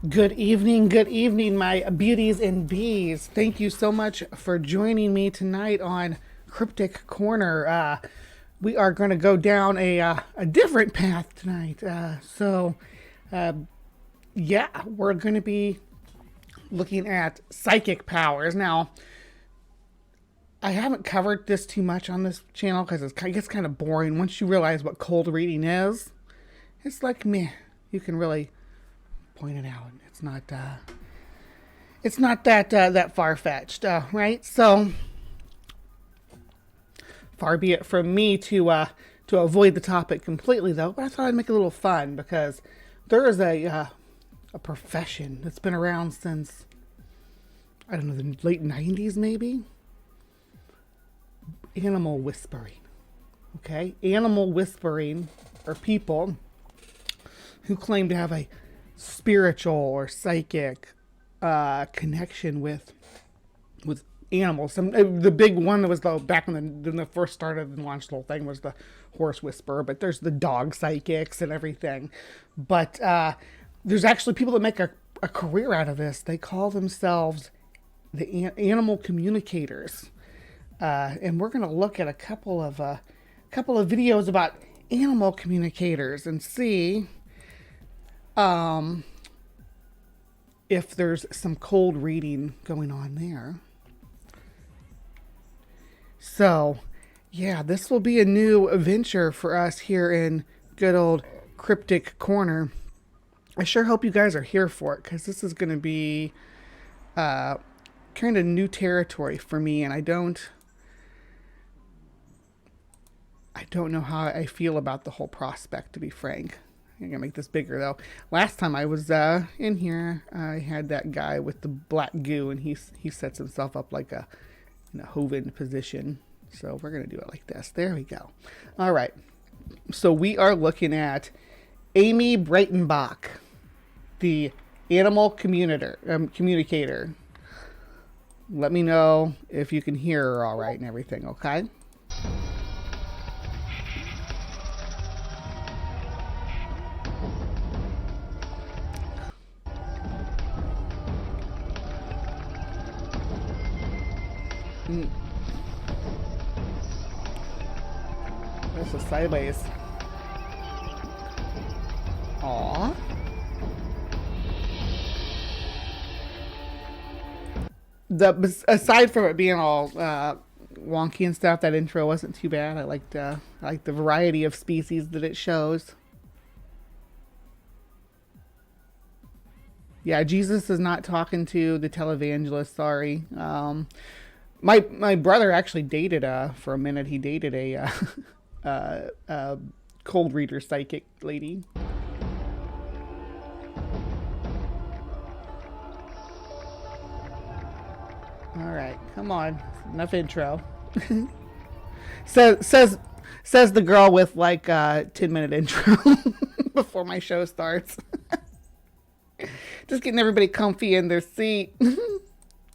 Good evening, my beauties and bees. Thank you so much for joining me tonight on Cryptic Corner. We are going to go down a different path tonight. Yeah, we're going to be looking at psychic powers. Now, I haven't covered this too much on this channel because it gets kind of boring. Once you realize what cold reading is, it's like meh. You can really point it out. It's not that far fetched, right? So far be it from me to avoid the topic completely, though. But I thought I'd make it a little fun because there is a profession that's been around since, I don't know, the late '90s, maybe. Animal whispering. Okay, animal whispering are people who claim to have a spiritual or psychic connection with animals. The big one that was back when the first started and launched the whole thing was the horse whisperer, but there's the dog psychics and everything. But there's actually people that make a career out of this. They call themselves the animal communicators, and we're going to look at a couple of videos about animal communicators and see if there's some cold reading going on there. So, yeah, this will be a new venture for us here in good old Cryptic Corner. I sure hope you guys are here for it because this is going to be kind of new territory for me, and I don't know how I feel about the whole prospect, to be frank. I'm gonna make this bigger though. Last time I was in here, I had that guy with the black goo, and he sets himself up like in a hoven position. So we're gonna do it like this. There we go. All right. So we are looking at Amy Breitenbach, the animal communicator. Let me know if you can hear her all right and everything. Okay. This is sideways. Aww. Aside from it being all wonky and stuff, that intro wasn't too bad. I liked the variety of species that it shows. Yeah, Jesus is not talking to the televangelist. Sorry. My brother actually dated for a minute. He dated a cold reader psychic lady. All right, come on, enough intro. says the girl with like 10-minute intro before my show starts. Just getting everybody comfy in their seat.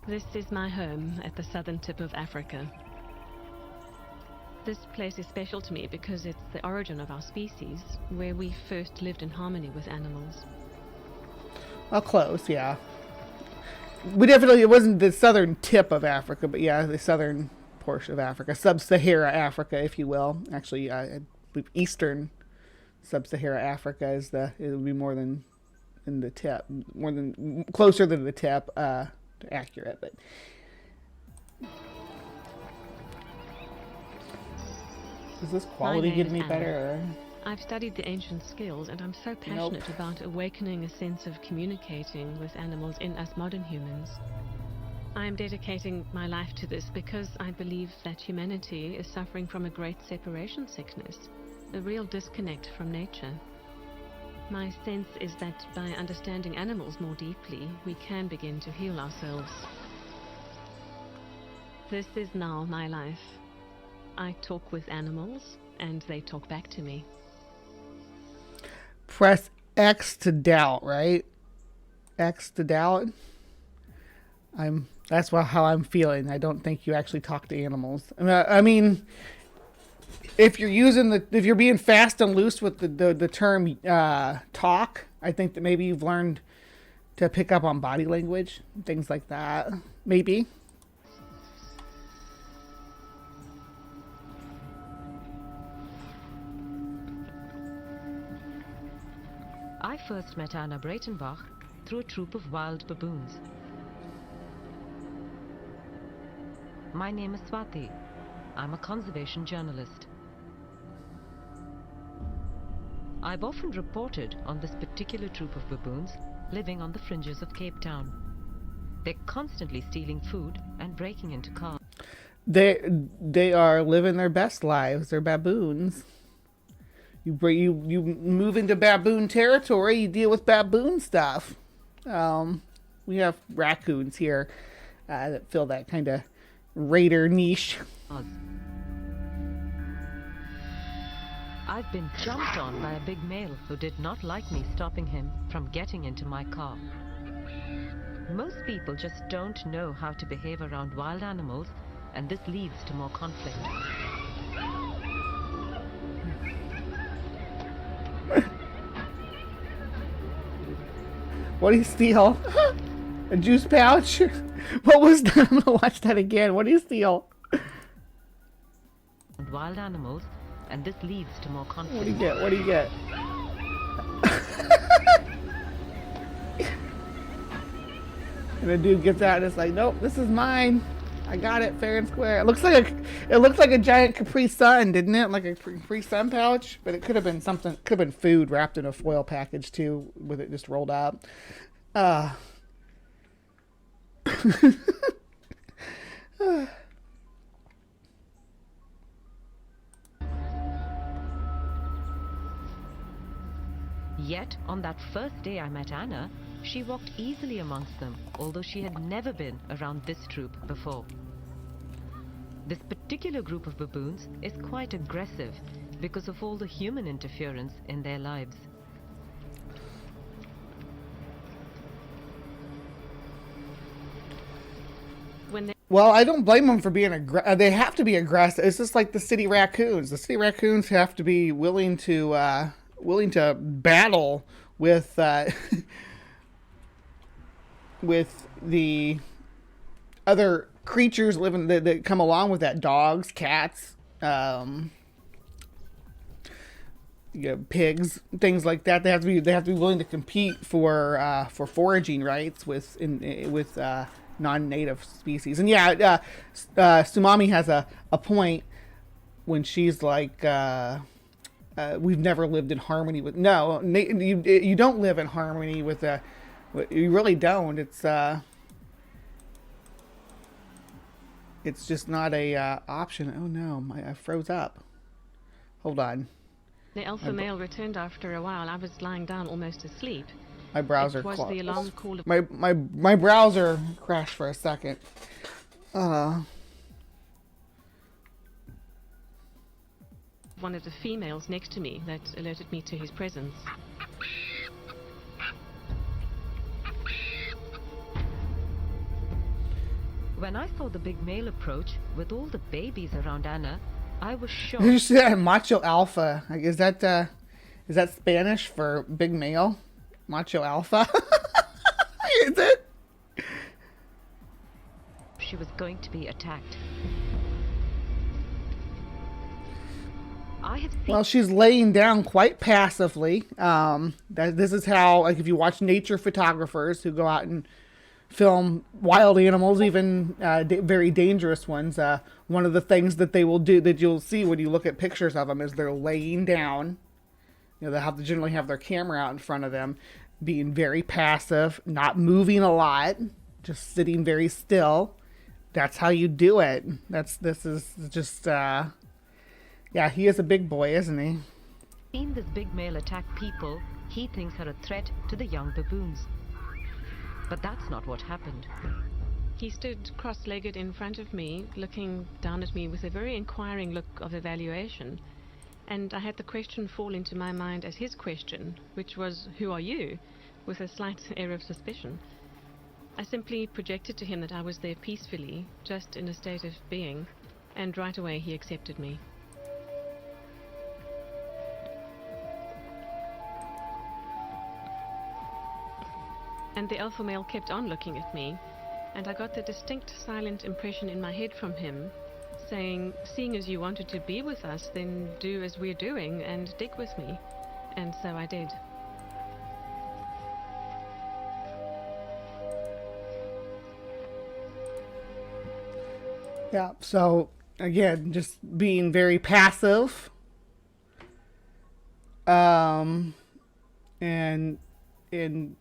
This is my home at the southern tip of Africa. This place is special to me because it's the origin of our species, where we first lived in harmony with animals. Well, close, yeah. It wasn't the southern tip of Africa, but yeah, the southern portion of Africa, sub-Sahara Africa, if you will. Actually, I believe eastern sub-Sahara Africa it would be more than in the tip, closer than the tip, accurate, but is this quality getting any better? I've studied the ancient skills, and I'm so passionate about awakening a sense of communicating with animals in us modern humans. I'm dedicating my life to this because I believe that humanity is suffering from a great separation sickness, a real disconnect from nature. My sense is that by understanding animals more deeply, we can begin to heal ourselves. This is now my life. I talk with animals, and they talk back to me. Press X to doubt, right? X to doubt. That's how I'm feeling. I don't think you actually talk to animals. I mean, if you're being fast and loose with the term talk, I think that maybe you've learned to pick up on body language, things like that. Maybe. I first met Anna Breitenbach through a troop of wild baboons. My name is Swati. I'm a conservation journalist. I've often reported on this particular troop of baboons living on the fringes of Cape Town. They're constantly stealing food and breaking into cars. They are living their best lives. They're baboons. You move into baboon territory, you deal with baboon stuff. We have raccoons here that fill that kind of raider niche. I've been jumped on by a big male who did not like me stopping him from getting into my car. Most people just don't know how to behave around wild animals, and this leads to more conflict. What do you steal? A juice pouch? What was that? I'm gonna watch that again. What do you steal? Wild animals, and this leads to more conflict. What do you get? What do you get? And the dude gets out and it's like, nope, this is mine. I got it fair and square. It looks like a giant Capri Sun, didn't it? Like a Capri Sun pouch, but it could have been something. Could have been food wrapped in a foil package too, with it just rolled up. Yet, on that first day I met Anna, she walked easily amongst them, although she had never been around this troop before. This particular group of baboons is quite aggressive because of all the human interference in their lives. Well, I don't blame them for being aggressive. They have to be aggressive. It's just like the city raccoons. The city raccoons have to be willing to battle with with the other creatures living that come along with that. Dogs, cats, pigs, things like that. They have to be willing to compete for foraging rights with non-native species. And yeah, Sumami has a point when she's like, we've never lived in harmony with. No, you don't live in harmony with you really don't. It's just not a option. Oh no, I froze up. Hold on. The alpha male returned after a while. I was lying down almost asleep. My browser It was the alarm call of my browser crashed for a second. one of the females next to me that alerted me to his presence. When I saw the big male approach with all the babies around Anna, I was shocked. You said macho alpha. Like, is that Spanish for big male? Macho alpha? Is it? She was going to be attacked. I have seen. Well, she's laying down quite passively. This is how, like, if you watch nature photographers who go out and film wild animals, even very dangerous ones, one of the things that they will do, that you'll see when you look at pictures of them, is they're laying down. You know, they have to generally have their camera out in front of them, being very passive, not moving a lot, just sitting very still. That's how you do it. This is just, yeah, he is a big boy, isn't he? Seen this big male attack people he thinks are a threat to the young baboons. But that's not what happened. He stood cross-legged in front of me, looking down at me with a very inquiring look of evaluation. And I had the question fall into my mind as his question, which was, "Who are you?" with a slight air of suspicion. I simply projected to him that I was there peacefully, just in a state of being, and right away he accepted me. And the alpha male kept on looking at me, and I got the distinct silent impression in my head from him, saying, seeing as you wanted to be with us, then do as we're doing and dig with me. And so I did. Yeah, so again, just being very passive. And in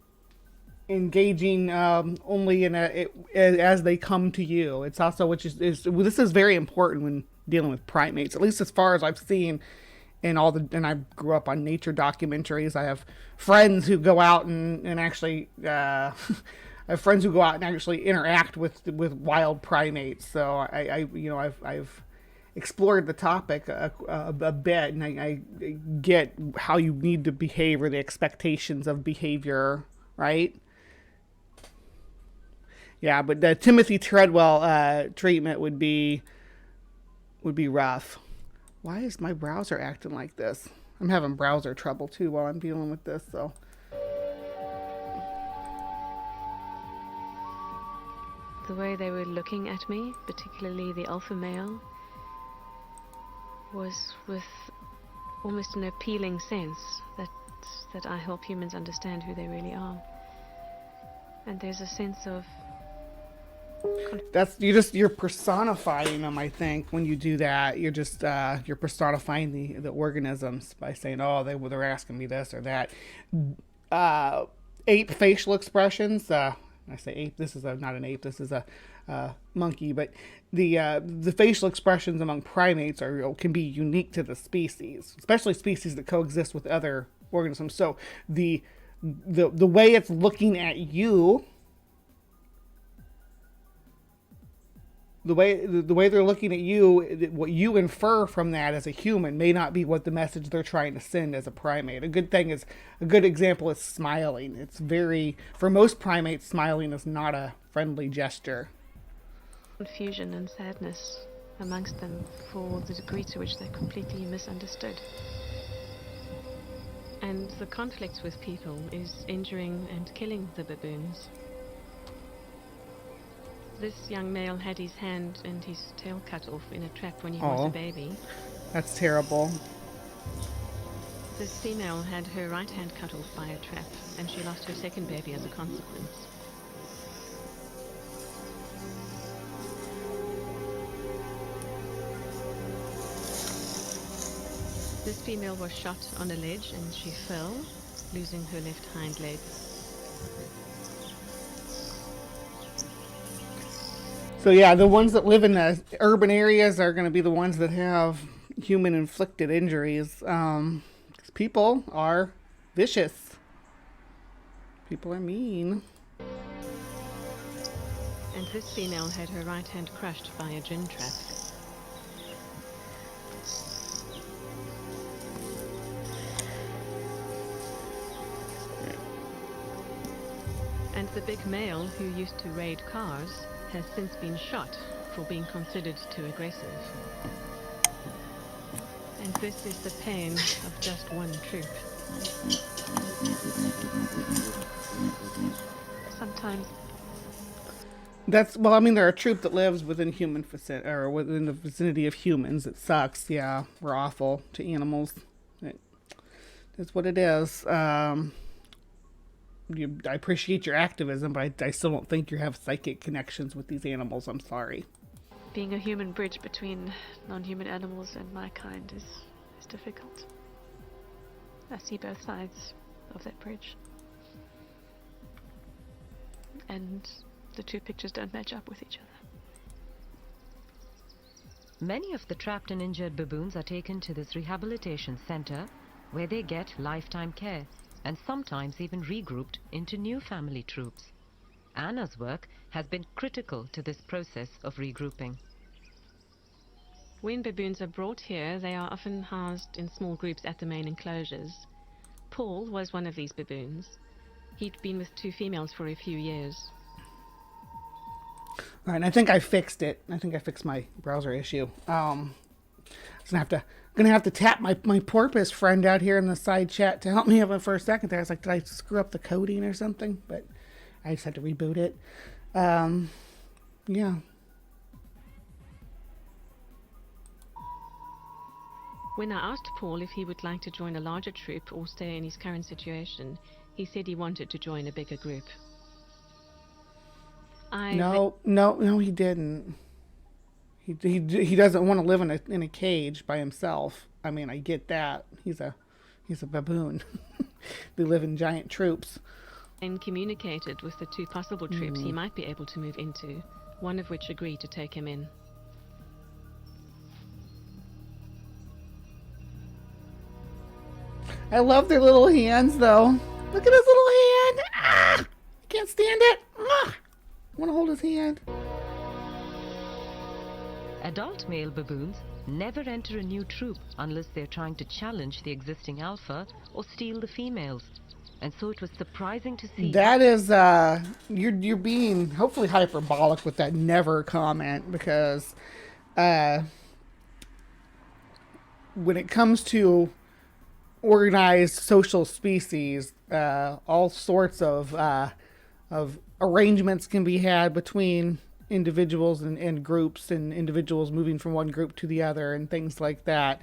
engaging only in as they come to you. It's also, which is this is very important when dealing with primates, at least as far as I've seen in all the, and I grew up on nature documentaries. I have friends who go out and actually I have friends who go out and actually interact with wild primates. So I've explored the topic a bit, and I get how you need to behave, or the expectations of behavior, right? Yeah, but the Timothy Treadwell treatment would be rough. Why is my browser acting like this? I'm having browser trouble too while I'm dealing with this, so. The way they were looking at me, particularly the alpha male, was with almost an appealing sense that I help humans understand who they really are. And there's a sense of you're personifying them. I think when you do that, you're just you're personifying the organisms by saying, oh, they're asking me this or that. Ape facial expressions. I say ape. This is not an ape. This is a monkey. But the facial expressions among primates can be unique to the species, especially species that coexist with other organisms. So the way it's looking at you. The way they're looking at you, what you infer from that as a human may not be what the message they're trying to send as a primate. A good example is smiling. It's for most primates, smiling is not a friendly gesture. Confusion and sadness amongst them for the degree to which they're completely misunderstood. And the conflict with people is injuring and killing the baboons. This young male had his hand and his tail cut off in a trap when he was a baby. That's terrible. This female had her right hand cut off by a trap, and she lost her second baby as a consequence. This female was shot on a ledge and she fell, losing her left hind leg. So yeah, the ones that live in the urban areas are going to be the ones that have human-inflicted injuries. Because people are vicious. People are mean. And this female had her right hand crushed by a gin trap. And the big male who used to raid cars has since been shot for being considered too aggressive. And this is the pain of just one troop. Sometimes they're a troop that lives within within the vicinity of humans. It sucks. Yeah, we're awful to animals. It's what it is. I appreciate your activism, but I still don't think you have psychic connections with these animals. I'm sorry. Being a human bridge between non-human animals and my kind is difficult. I see both sides of that bridge. And the two pictures don't match up with each other. Many of the trapped and injured baboons are taken to this rehabilitation center where they get lifetime care, and sometimes even regrouped into new family troops. Anna's work has been critical to this process of regrouping. When baboons are brought here, they are often housed in small groups at the main enclosures. Paul was one of these baboons. He'd been with two females for a few years. All right, I think I fixed it. I think I fixed my browser issue. I'm gonna have to tap my porpoise friend out here in the side chat to help me out for a second there. I was like, did I screw up the coding or something? But I just had to reboot it. Yeah. When I asked Paul if he would like to join a larger troop or stay in his current situation, he said he wanted to join a bigger group. No, he didn't. He doesn't want to live in a cage by himself. I mean, I get that. He's a baboon. They live in giant troops. And communicated with the 2 possible troops he might be able to move into, one of which agreed to take him in. I love their little hands, though. Look at his little hand. I can't stand it. I want to hold his hand. Adult male baboons never enter a new troop unless they're trying to challenge the existing alpha or steal the females. And so it was surprising to see... That is, you're being hopefully hyperbolic with that never comment, because when it comes to organized social species, all sorts of arrangements can be had between individuals and groups, and individuals moving from one group to the other and things like that.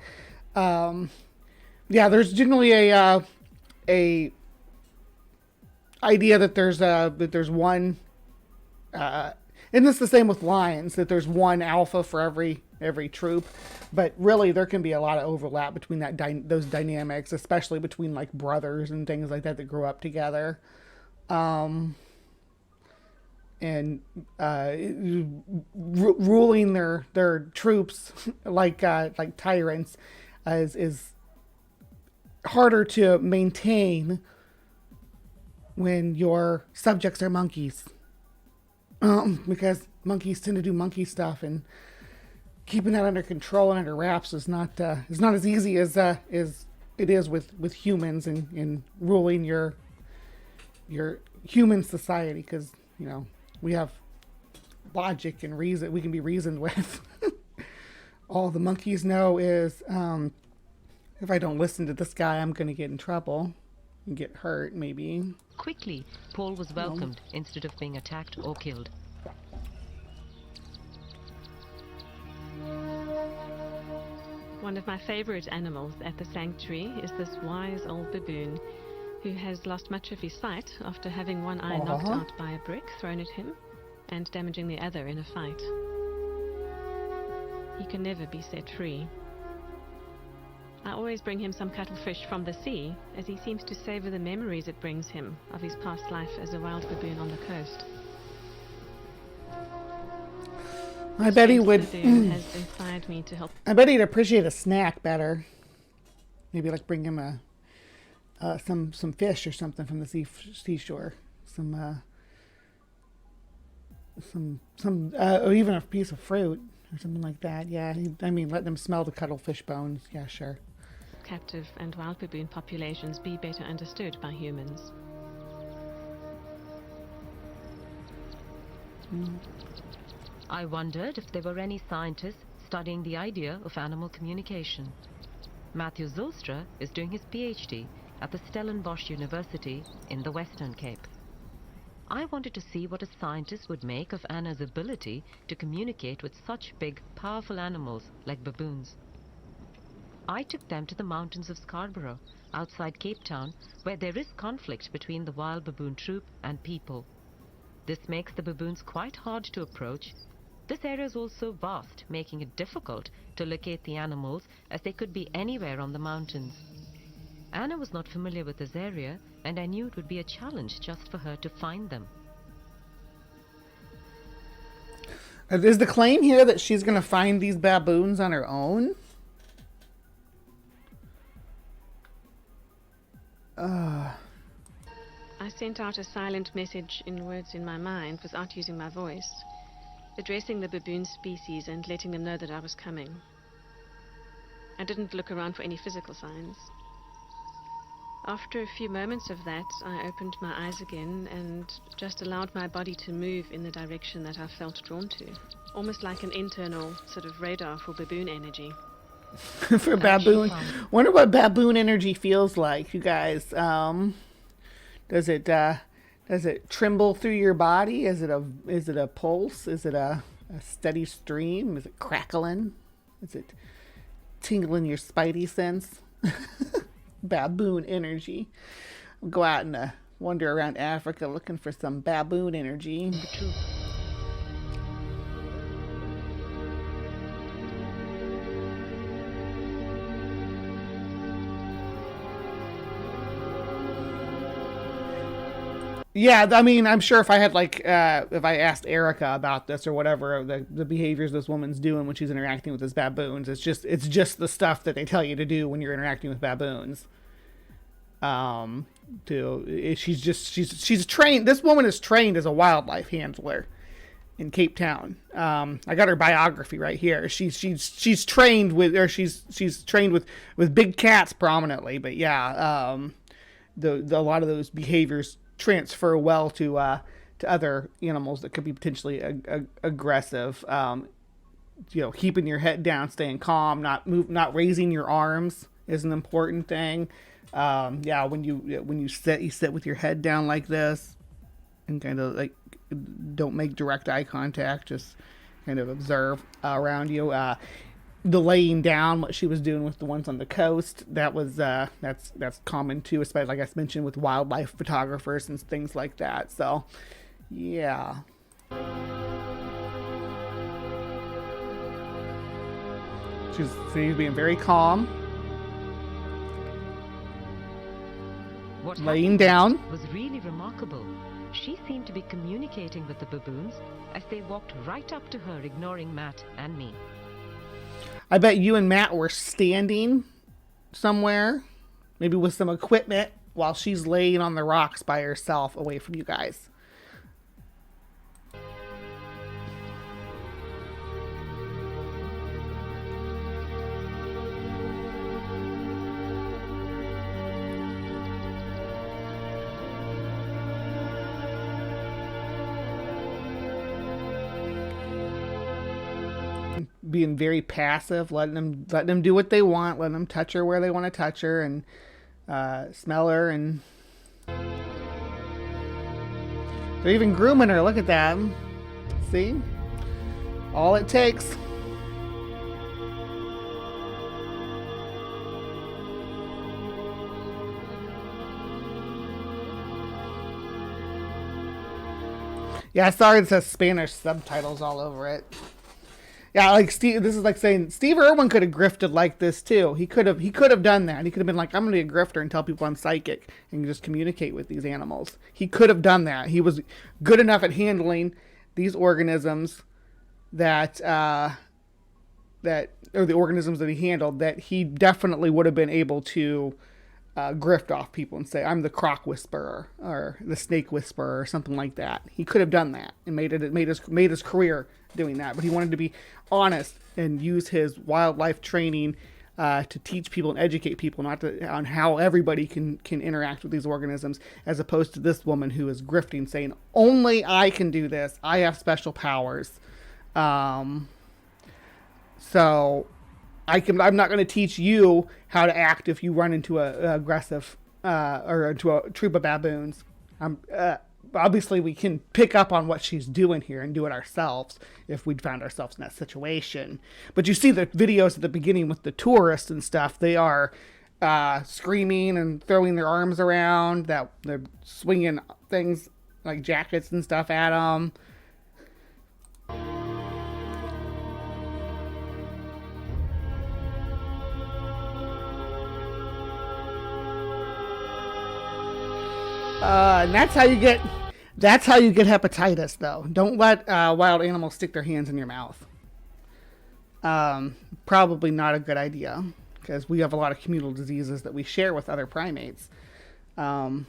There's generally a idea that there's one, and it's the same with lions, that there's one alpha for every troop, but really there can be a lot of overlap between those dynamics, especially between like brothers and things like that grew up together. And ruling their troops like tyrants is harder to maintain when your subjects are monkeys, because monkeys tend to do monkey stuff, and keeping that under control and under wraps is not as easy as it is with humans, and ruling your human society, because we have logic and reason. We can be reasoned with. All the monkeys know is, if I don't listen to this guy, I'm going to get in trouble and get hurt, maybe. Quickly, Paul was welcomed instead of being attacked or killed. One of my favorite animals at the sanctuary is this wise old baboon who has lost much of his sight after having one eye knocked out by a brick thrown at him and damaging the other in a fight. He can never be set free. I always bring him some cuttlefish from the sea, as he seems to savor the memories it brings him of his past life as a wild baboon on the coast. I bet he would. Has inspired me to help. I bet he'd appreciate a snack better. Maybe like bring him some fish or something from the seashore. Or even a piece of fruit or something like that. Yeah, let them smell the cuttlefish bones. Yeah, sure. Captive and wild baboon populations be better understood by humans. I wondered if there were any scientists studying the idea of animal communication. Matthew Zylstra is doing his PhD at the Stellenbosch University in the Western Cape. I wanted to see what a scientist would make of Anna's ability to communicate with such big, powerful animals like baboons. I took them to the mountains of Scarborough, outside Cape Town, where there is conflict between the wild baboon troop and people. This makes the baboons quite hard to approach. This area is also vast, making it difficult to locate the animals, as they could be anywhere on the mountains. Anna was not familiar with this area, and I knew it would be a challenge just for her to find them. Is the claim here that she's going to find these baboons on her own? I sent out a silent message in words in my mind without using my voice, addressing the baboon species and letting them know that I was coming. I didn't look around for any physical signs. After a few moments of that, I opened my eyes again and just allowed my body to move in the direction that I felt drawn to, almost like an internal sort of radar for baboon energy. For baboon. Wonder what baboon energy feels like, you guys. Does Does it tremble through your body? Is it a pulse? Is it a steady stream? Is it crackling? Is it tingling your spidey sense? Baboon energy. I'll go out and wander around Africa looking for some baboon energy. Yeah, I mean, I'm sure if I had if I asked Erica about this or whatever, the behaviors this woman's doing when she's interacting with these baboons, it's just the stuff that they tell you to do when you're interacting with baboons. She's trained. This woman is trained as a wildlife handler in Cape Town. I got her biography right here. She's trained with, or she's trained with big cats prominently. But yeah, a lot of those behaviors transfer well to other animals that could be potentially aggressive. Keeping your head down, staying calm, not raising your arms is an important thing. When you sit with your head down like this, and kind of like don't make direct eye contact, just kind of observe around you. The laying down, what she was doing with the ones on the coast, that's common too, especially like I mentioned with wildlife photographers and things like that. So yeah. She's being very calm. What laying down was really remarkable. She seemed to be communicating with the baboons as they walked right up to her, ignoring Matt and me. I bet you and Matt were standing somewhere, maybe with some equipment, while she's laying on the rocks by herself away from you guys. Being very passive, letting them do what they want, letting them touch her where they want to touch her, and smell her, and they're even grooming her. Look at that. See? All it takes. Yeah, sorry it says Spanish subtitles all over it. Yeah, like Steve, this is like saying Steve Irwin could have grifted like this too. He could have done that. He could have been like, I'm going to be a grifter and tell people I'm psychic and just communicate with these animals. He could have done that. He was good enough at handling these organisms that or the organisms that he handled, that he definitely would have been able to grift off people and say, I'm the croc whisperer or the snake whisperer or something like that. He could have done that and made his career doing that, but he wanted to be honest and use his wildlife training to teach people and educate people on how everybody can interact with these organisms, as opposed to this woman who is grifting, saying only I can do this. I have special powers. So I'm not going to teach you how to act if you run into a aggressive or into a troop of baboons. Obviously, we can pick up on what she's doing here and do it ourselves if we'd found ourselves in that situation. But you see the videos at the beginning with the tourists and stuff. They are screaming and throwing their arms around. That they're swinging things like jackets and stuff at them. And that's how you get hepatitis, though. Don't let wild animals stick their hands in your mouth. Probably not a good idea, because we have a lot of communal diseases that we share with other primates. I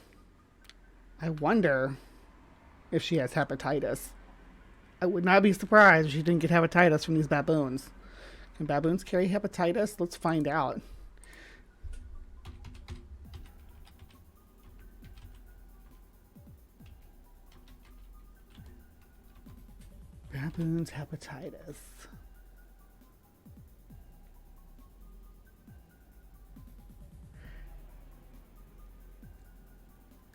wonder if she has hepatitis. I would not be surprised if she didn't get hepatitis from these baboons. Can baboons carry hepatitis? Let's find out. Baboons hepatitis.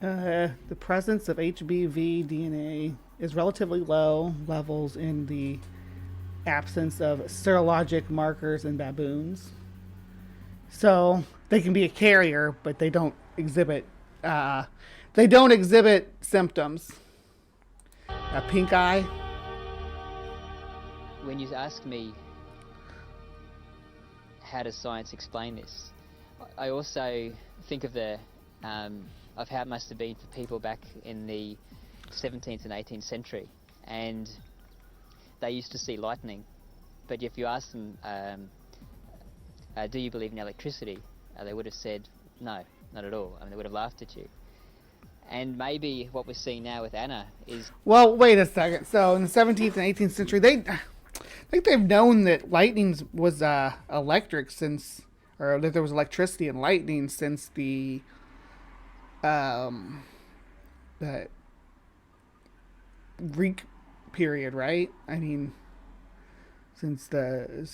The presence of HBV DNA is relatively low levels in the absence of serologic markers in baboons. So they can be a carrier, but they don't exhibit symptoms. A pink eye. When you ask me how does science explain this, I also think of of how it must have been for people back in the 17th and 18th century, and they used to see lightning. But if you ask them, do you believe in electricity? They would have said, no, not at all. I mean, they would have laughed at you. And maybe what we're seeing now with Anna is... Well, wait a second. So in the 17th and 18th century, I think they've known that lightning was electric since, or that there was electricity and lightning since the Greek period, right? I mean, since at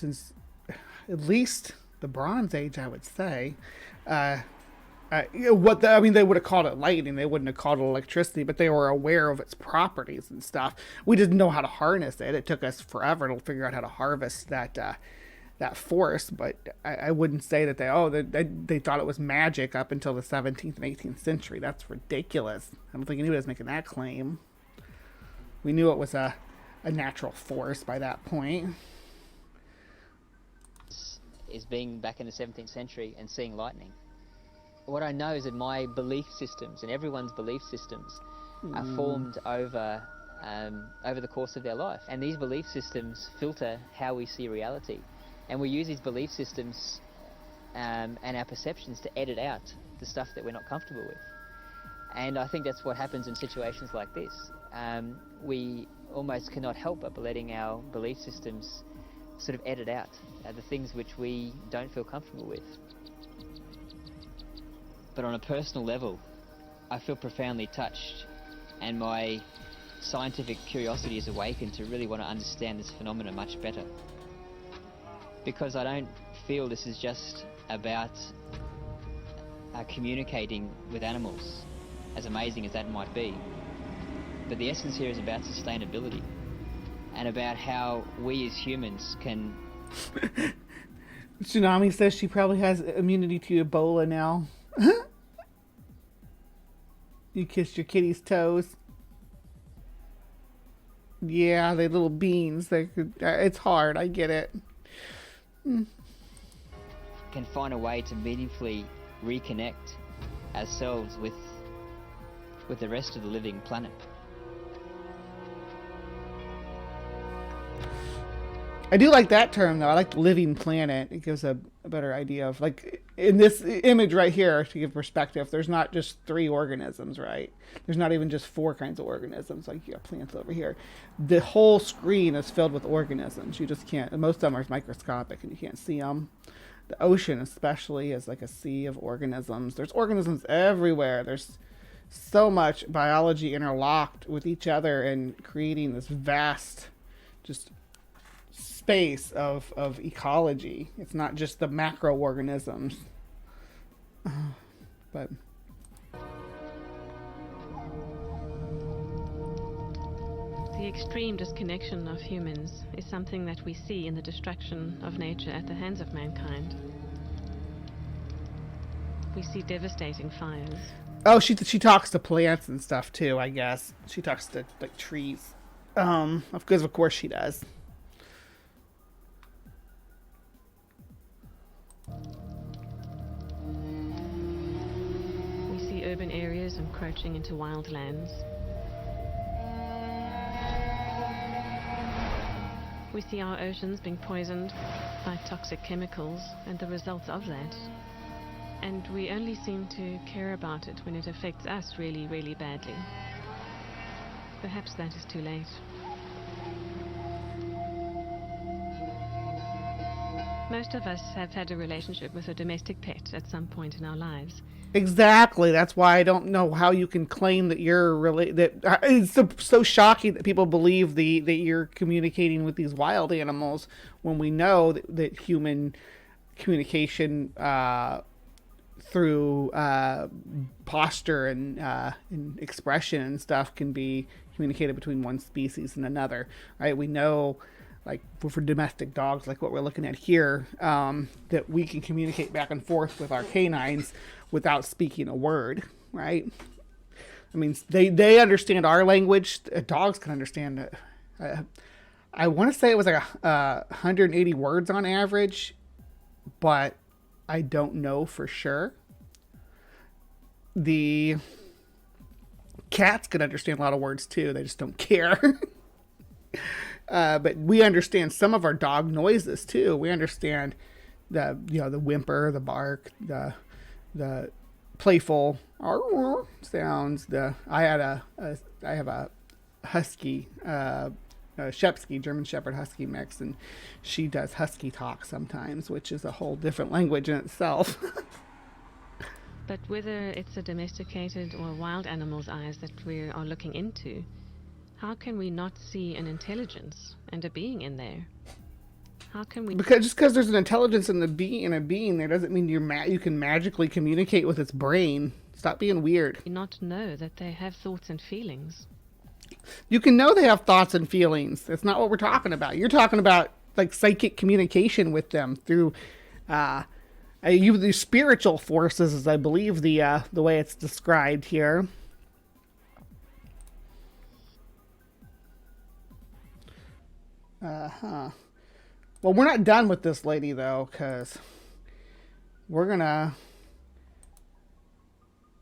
least the Bronze Age, I would say. They would have called it lightning. They wouldn't have called it electricity, but they were aware of its properties and stuff. We didn't know how to harness it. It took us forever to figure out how to harvest that force. But I wouldn't say that they thought it was magic up until the 17th and 18th century. That's ridiculous. I don't think anybody was making that claim. We knew it was a natural force by that point. Is being back in the 17th century and seeing lightning. What I know is that my belief systems and everyone's belief systems are formed over the course of their life. And these belief systems filter how we see reality. And we use these belief systems and our perceptions to edit out the stuff that we're not comfortable with. And I think that's what happens in situations like this. We almost cannot help but letting our belief systems sort of edit out the things which we don't feel comfortable with. But on a personal level, I feel profoundly touched, and my scientific curiosity is awakened to really want to understand this phenomenon much better. Because I don't feel this is just about communicating with animals, as amazing as that might be. But the essence here is about sustainability, and about how we as humans can... Tsunami says she probably has immunity to Ebola now. You kissed your kitty's toes. Yeah, they little beans. It's hard. I get it. Can find a way to meaningfully reconnect ourselves with the rest of the living planet. I do like that term, though. I like living planet. It gives a better idea of, like, in this image right here, to give perspective, there's not just 3 organisms, right? There's not even just 4 kinds of organisms, like you got plants over here. The whole screen is filled with organisms. You just can't, most of them are microscopic and you can't see them. The ocean especially is like a sea of organisms. There's organisms everywhere. There's so much biology interlocked with each other and creating this vast, just space of ecology. It's not just the macroorganisms, but the extreme disconnection of humans is something that we see in the destruction of nature at the hands of mankind. We see devastating fires. Oh, she talks to plants and stuff too, I guess. She talks to, like, trees. Because of course she does. We see urban areas encroaching into wild lands. We see our oceans being poisoned by toxic chemicals and the results of that. And we only seem to care about it when it affects us really, really badly. Perhaps that is too late. Most of us have had a relationship with a domestic pet at some point in our lives. Exactly. That's why I don't know how you can claim that you're really it's so shocking that people believe that you're communicating with these wild animals when we know that human communication through posture and expression and stuff can be communicated between one species and another, right? We know, like for domestic dogs, like what we're looking at here, that we can communicate back and forth with our canines without speaking a word, right? I mean, they understand our language. Dogs can understand it. I want to say it was like 180 words on average, but I don't know for sure. The cats can understand a lot of words too. They just don't care. But we understand some of our dog noises too. We understand the whimper, the bark, the playful sounds. I have a husky, Shepsky, German Shepherd Husky mix, and she does husky talk sometimes, which is a whole different language in itself. But whether it's a domesticated or wild animal's eyes that we are looking into, how can we not see an intelligence and a being in there? How can we? Because there's an intelligence in a being, there doesn't mean you can magically communicate with its brain. Stop being weird. Not know that they have thoughts and feelings. You can know they have thoughts and feelings. That's not what we're talking about. You're talking about like psychic communication with them through the spiritual forces, as I believe the way it's described here. Well, we're not done with this lady though, because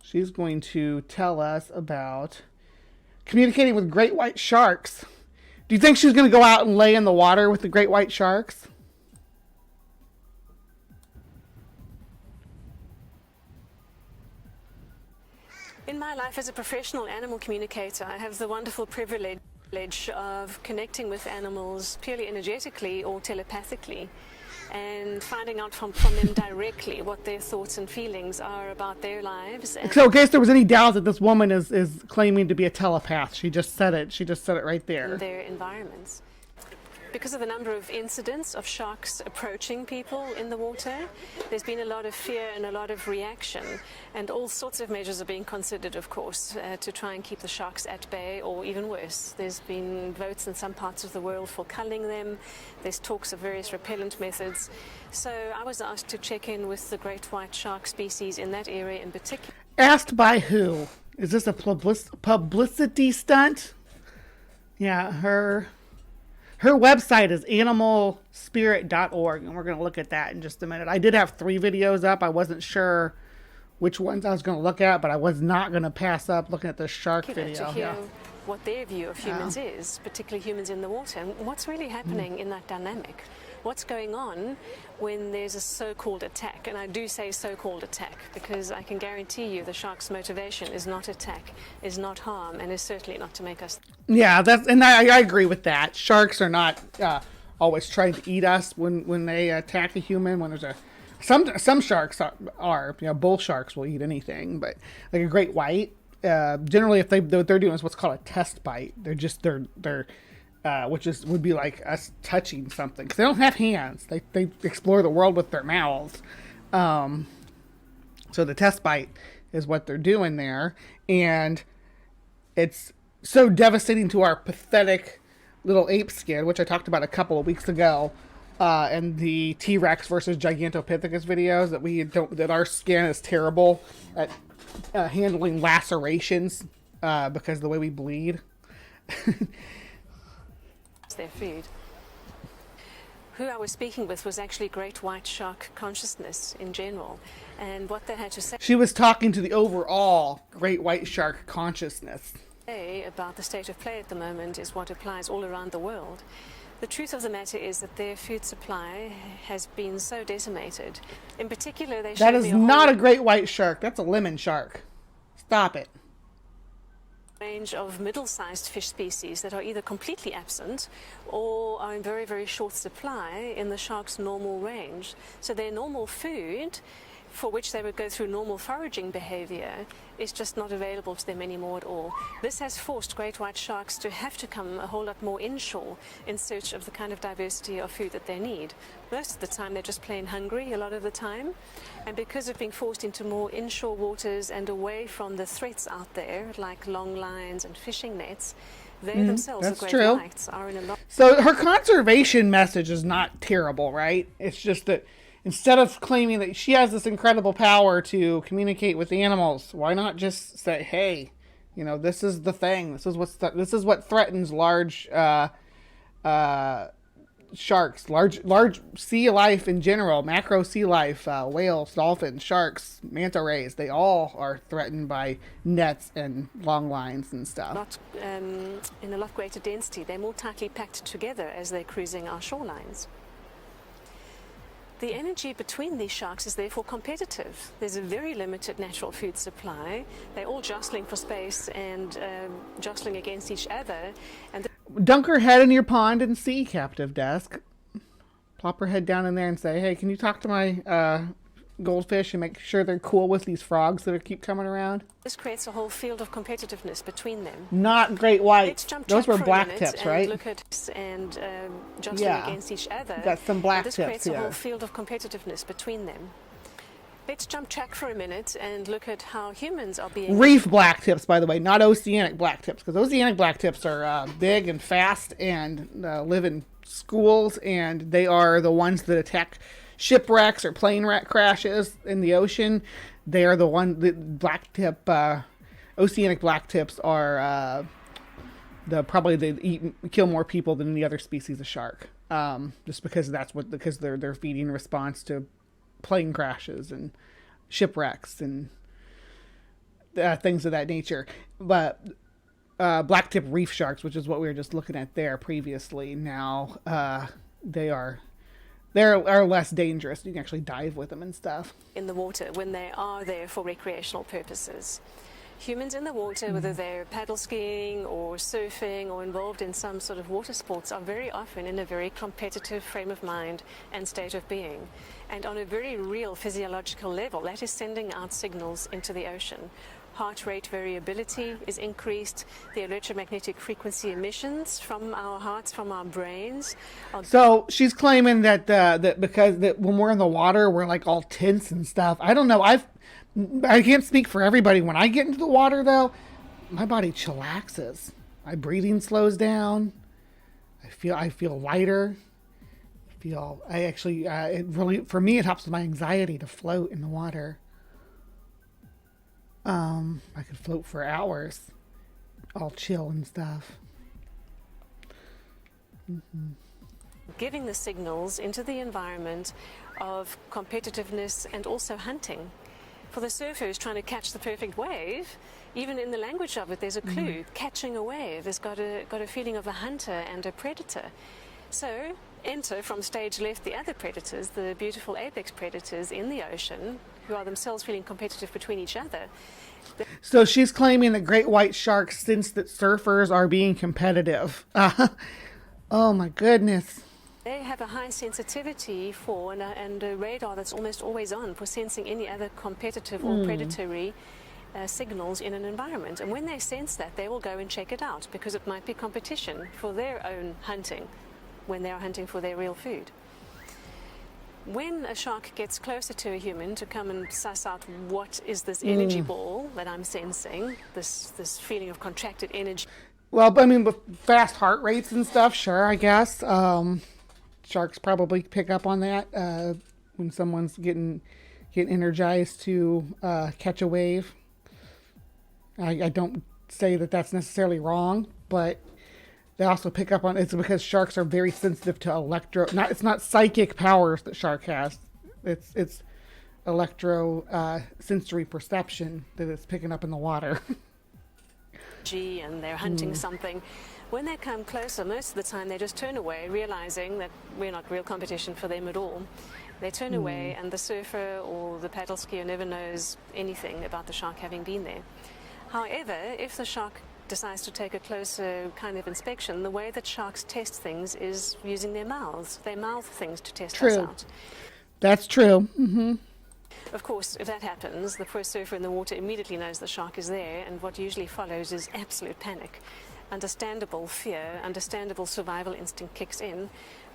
she's going to tell us about communicating with great white sharks. Do you think she's going to go out and lay in the water with the great white sharks? In my life as a professional animal communicator, I have the wonderful privilege of connecting with animals purely energetically or telepathically, and finding out from them directly what their thoughts and feelings are about their lives. So in case there was any doubt that this woman is claiming to be a telepath, she just said it. She just said it right there. And their environments. Because of the number of incidents of sharks approaching people in the water, there's been a lot of fear and a lot of reaction, and all sorts of measures are being considered, of course, to try and keep the sharks at bay, or even worse. There's been votes in some parts of the world for culling them. There's talks of various repellent methods. So I was asked to check in with the great white shark species in that area in particular. Asked by who? Is this a publicity stunt? Yeah, her website is animalspirit.org, and we're going to look at that in just a minute. I did have 3 videos up. I wasn't sure which ones I was going to look at, but I was not going to pass up looking at the shark video. To hear what their view of humans is, particularly humans in the water, and what's really happening in that dynamic. What's going on when there's a so-called attack? And I do say so-called attack because I can guarantee you the shark's motivation is not attack, is not harm, and is certainly not to make us... Yeah, I agree with that. Sharks are not always trying to eat us when they attack a human. When there's some sharks are bull sharks will eat anything, but like a great white, generally what they're doing is what's called a test bite. They're which would be like us touching something, because they don't have hands. They explore the world with their mouths. So the test bite is what they're doing there, and it's so devastating to our pathetic little ape skin, which I talked about a couple of weeks ago, in the T-Rex versus Gigantopithecus videos, that our skin is terrible at handling lacerations because of the way we bleed. Their food. Who I was speaking with was actually great white shark consciousness in general, and what they had to say. She was talking to the overall great white shark consciousness. About the state of play at the moment is what applies all around the world. The truth of the matter is that their food supply has been so decimated. In particular, they that is not a great white shark. That's a lemon shark. Stop it. Range of middle-sized fish species that are either completely absent or are in very, very short supply in the shark's normal range. So their normal food for which they would go through normal foraging behavior is just not available to them anymore at all. This has forced great white sharks to have to come a whole lot more inshore in search of the kind of diversity of food that they need. Most of the time they're just plain hungry a lot of the time, and because of being forced into more inshore waters and away from the threats out there like long lines and fishing nets, they themselves, the great whites, are in a lot. So her conservation message is not terrible, right? It's just that instead of claiming that she has this incredible power to communicate with the animals, why not just say, hey, you know, this is the thing. This is what threatens large sharks, large sea life in general, macro sea life, whales, dolphins, sharks, manta rays. They all are threatened by nets and long lines and stuff. Not in a lot greater density. They're more tightly packed together as they're cruising our shorelines. The energy between these sharks is therefore competitive. There's a very limited natural food supply. They're all jostling for space and jostling against each other. And dunk her head in your pond and see, captive desk. Plop her head down in there and say, hey, can you talk to my goldfish and make sure they're cool with these frogs that keep coming around? this creates a whole field of competitiveness between them. Not great white. Let's jump Those were for a black minute tips, and right? Look at and jostling against each other. Got some black this tips creates here. a whole field of competitiveness between them. Let's jump track for a minute and look at how humans are being... Reef black tips, by the way, not oceanic black tips, because oceanic black tips are big and fast and live in schools, and they are the ones that attack shipwrecks or plane wreck crashes in the ocean. They are the one that black tip, oceanic black tips are they kill more people than any other species of shark. Just because because they're feeding in response to plane crashes and shipwrecks and things of that nature. But black tip reef sharks, which is what we were just looking at there previously, now they're less dangerous. You can actually dive with them and stuff. In the water when they are there for recreational purposes. Humans in the water, whether they're paddle skiing or surfing or involved in some sort of water sports, are very often in a very competitive frame of mind and state of being. And on a very real physiological level, that is sending out signals into the ocean. Heart rate variability is increased. The electromagnetic frequency emissions from our hearts, from our brains. So she's claiming that because when we're in the water, we're like all tense and stuff. I don't know. I can't speak for everybody. When I get into the water, though, my body chillaxes. My breathing slows down. I feel lighter. It really, for me, it helps with my anxiety to float in the water. I could float for hours, all chill and stuff. Mm-hmm. Giving the signals into the environment of competitiveness and also hunting. For the surfers trying to catch the perfect wave, even in the language of it, there's a clue. Catching a wave has got a feeling of a hunter and a predator. So enter from stage left the other predators, the beautiful apex predators in the ocean, who are themselves feeling competitive between each other. So she's claiming that great white sharks sense that surfers are being competitive. Oh my goodness. They have a high sensitivity for and a radar that's almost always on for sensing any other competitive or predatory signals in an environment. And when they sense that, they will go and check it out because it might be competition for their own hunting when they are hunting for their real food. When a shark gets closer to a human to come and suss out what is this energy ball that I'm sensing, this feeling of contracted energy. Well, I mean, with fast heart rates and stuff, sure, I guess. Sharks probably pick up on that when someone's getting energized to catch a wave. I don't say that that's necessarily wrong, but they also pick up on it's because sharks are very sensitive to it's not psychic powers that shark has. It's electro sensory perception that it's picking up in the water. And they're hunting something. When they come closer, most of the time they just turn away, realizing that we're not real competition for them at all. They turn away, and the surfer or the paddle skier never knows anything about the shark having been there. However, if the shark decides to take a closer kind of inspection, the way that sharks test things is using their mouths. They mouth things to test us out. That's true. Mm-hmm. Of course, if that happens, the poor surfer in the water immediately knows the shark is there, and what usually follows is absolute panic. Understandable fear, understandable survival instinct kicks in,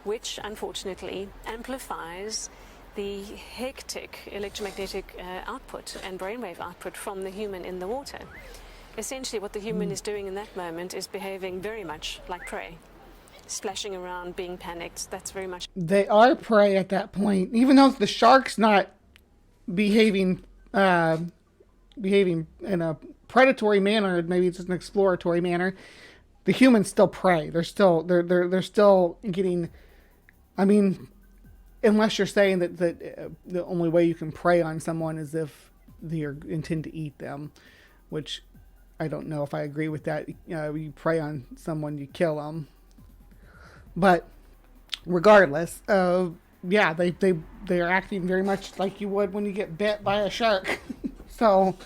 which unfortunately amplifies the hectic electromagnetic output and brainwave output from the human in the water. Essentially, what the human is doing in that moment is behaving very much like prey. Splashing around, being panicked, that's very much... They are prey at that point. Even though the shark's not behaving in a predatory manner, maybe it's just an exploratory manner, the humans still prey. They're still getting... I mean, unless you're saying that the only way you can prey on someone is if they intend to eat them, which I don't know if I agree with that. You prey on someone, you kill them. But regardless, yeah, they are acting very much like you would when you get bit by a shark. So,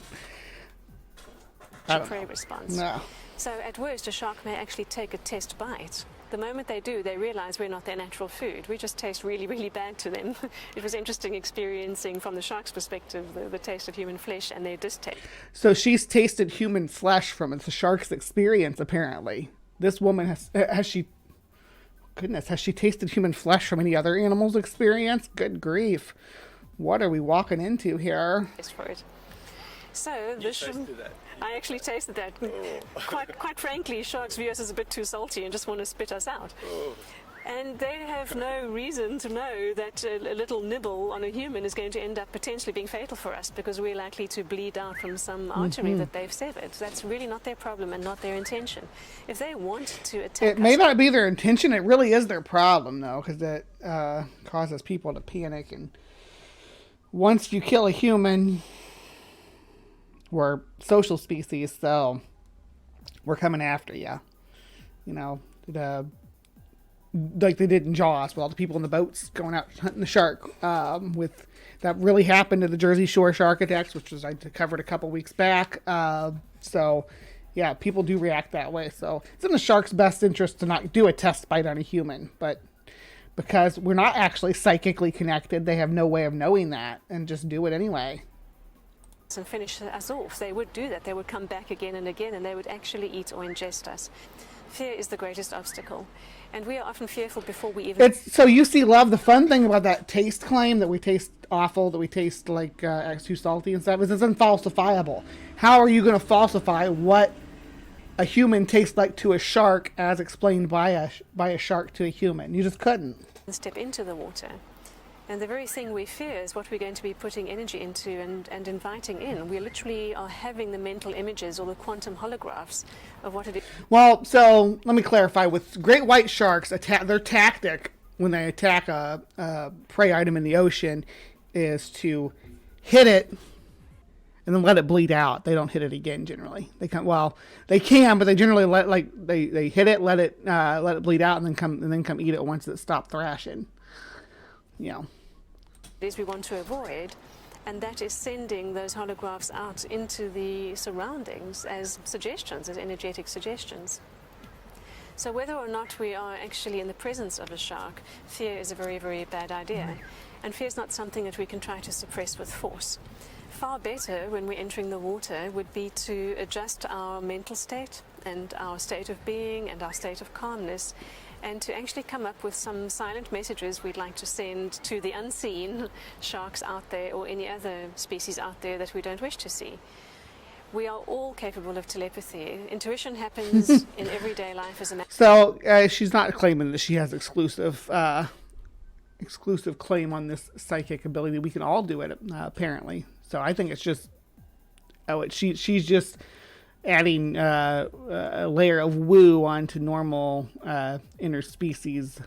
prey response. No. So at worst, a shark may actually take a test bite. The moment they do, they realize we're not their natural food. We just taste really, really bad to them. It was interesting experiencing from the shark's perspective the taste of human flesh and their distaste. So she's tasted human flesh from the shark's experience, apparently. This woman has she tasted human flesh from any other animal's experience? Good grief. What are we walking into here? For it. So this I actually tasted that. Quite frankly, sharks view us as a bit too salty and just want to spit us out. And they have no reason to know that a little nibble on a human is going to end up potentially being fatal for us because we're likely to bleed out from some artery that they've severed. That's really not their problem and not their intention. If they want to attack It may not be their intention. It really is their problem, though, because it causes people to panic. And once you kill a human, we're social species, so we're coming after you. You know, like they did in Jaws with all the people in the boats going out hunting the shark. With that really happened to the Jersey Shore shark attacks, which was I covered a couple weeks back. So yeah, people do react that way. So it's in the shark's best interest to not do a test bite on a human, but because we're not actually psychically connected, they have no way of knowing that and just do it anyway. And finish us off. They would do that. They would come back again and again, and they would actually eat or ingest us. Fear is the greatest obstacle, and we are often fearful before we even... So you see, love, the fun thing about that taste claim, that we taste awful, that we taste like too salty and stuff, is it's unfalsifiable. How are you going to falsify what a human tastes like to a shark as explained by a shark to a human? You just couldn't. Step into the water. And the very thing we fear is what we're going to be putting energy into and inviting in. We literally are having the mental images or the quantum holographs of what it is. Well, so let me clarify. With great white sharks, their tactic when they attack a prey item in the ocean is to hit it and then let it bleed out. They don't hit it again generally. They can, but they generally they hit it, let it bleed out, and then come eat it once it stopped thrashing. You know. Is we want to avoid, and that is sending those holographs out into the surroundings as suggestions, as energetic suggestions. So whether or not we are actually in the presence of a shark, fear is a very, very bad idea. And fear is not something that we can try to suppress with force. Far better when we're entering the water would be to adjust our mental state and our state of being and our state of calmness, and to actually come up with some silent messages we'd like to send to the unseen sharks out there or any other species out there that we don't wish to see. We are all capable of telepathy. Intuition happens in everyday life as a matter. So she's not claiming that she has exclusive claim on this psychic ability. We can all do it, apparently. So I think it's just she's just adding a layer of woo onto normal interspecies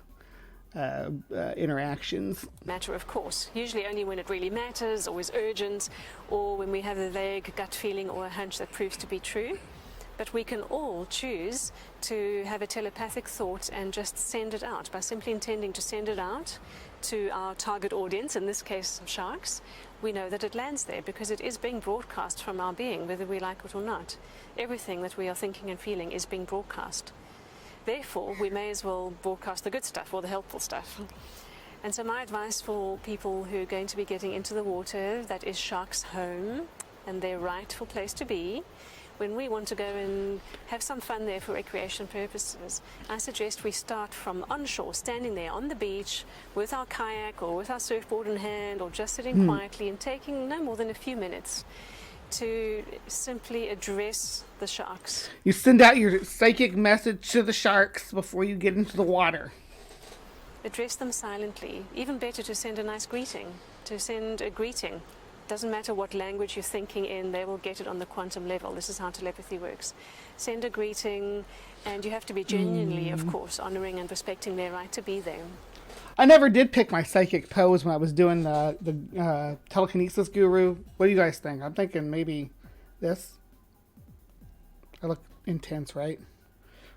interactions. Matter, of course. Usually only when it really matters, always urgent, or when we have a vague gut feeling or a hunch that proves to be true. But we can all choose to have a telepathic thought and just send it out by simply intending to send it out to our target audience, in this case sharks. We know that it lands there because it is being broadcast from our being, whether we like it or not. Everything that we are thinking and feeling is being broadcast. Therefore, we may as well broadcast the good stuff or the helpful stuff. And so my advice for people who are going to be getting into the water, that is sharks' home and their rightful place to be, when we want to go and have some fun there for recreation purposes, I suggest we start from onshore, standing there on the beach with our kayak or with our surfboard in hand, or just sitting quietly and taking no more than a few minutes to simply address the sharks. You send out your psychic message to the sharks before you get into the water. Address them silently. Even better to send a nice greeting, to send a greeting. Doesn't matter what language you're thinking in, they will get it on the quantum level. This is how telepathy works. Send a greeting, and you have to be genuinely, of course, honoring and respecting their right to be there. I never did pick my psychic pose when I was doing the telekinesis guru. What do you guys think? I'm thinking maybe this. I look intense, right?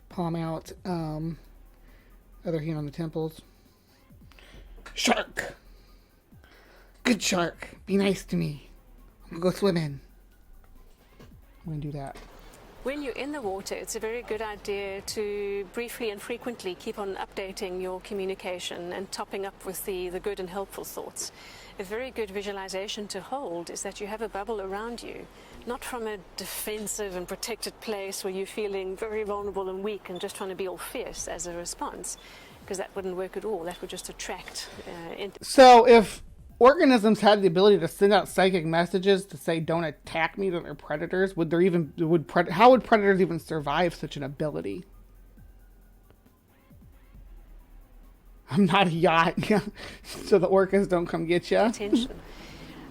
Palm out. Other hand on the temples. Shark! Good shark. Be nice to me. I'm gonna go swimming. I'm gonna do that. When you're in the water, it's a very good idea to briefly and frequently keep on updating your communication and topping up with the good and helpful thoughts. A very good visualization to hold is that you have a bubble around you, not from a defensive and protected place where you're feeling very vulnerable and weak and just trying to be all fierce as a response, because that wouldn't work at all. That would just attract. So if organisms had the ability to send out psychic messages to say "Don't attack me" to their predators, how would predators even survive such an ability? I'm not a yacht, so the orcas don't come get you. Attention.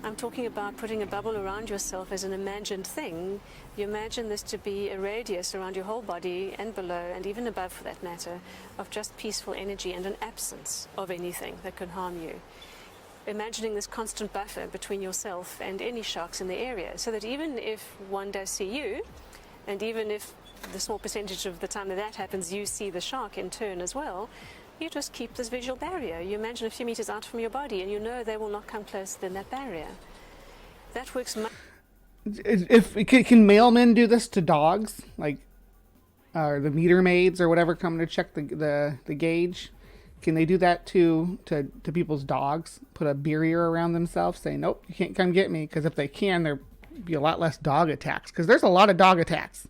I'm talking about putting a bubble around yourself as an imagined thing. You imagine this to be a radius around your whole body and below, and even above for that matter, of just peaceful energy and an absence of anything that could harm you. Imagining this constant buffer between yourself and any sharks in the area, so that even if one does see you, and even if the small percentage of the time that happens you see the shark in turn as well, you just keep this visual barrier. You imagine a few meters out from your body, and you know they will not come closer than that barrier. That works much. Can mailmen do this to dogs, like or the meter maids or whatever coming to check the gauge? Can they do that to people's dogs? Put a barrier around themselves, saying, "Nope, you can't come get me." Because if they can, there'd be a lot less dog attacks. Because there's a lot of dog attacks.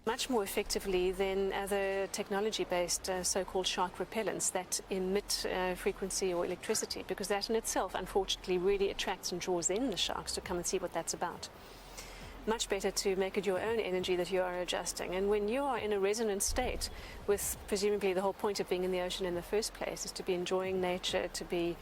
Much more effectively than other technology-based so-called shark repellents that emit frequency or electricity, because that in itself, unfortunately, really attracts and draws in the sharks to come and see what that's about. Much better to make it your own energy that you are adjusting. And when you are in a resonant state, with presumably the whole point of being in the ocean in the first place is to be enjoying nature, to be,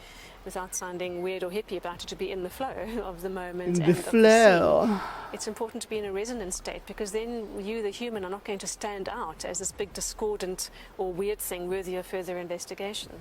without sounding weird or hippie about it, to be in the flow of the moment and of the sea. It's important to be in a resonant state, because then you, the human, are not going to stand out as this big discordant or weird thing worthy of further investigation.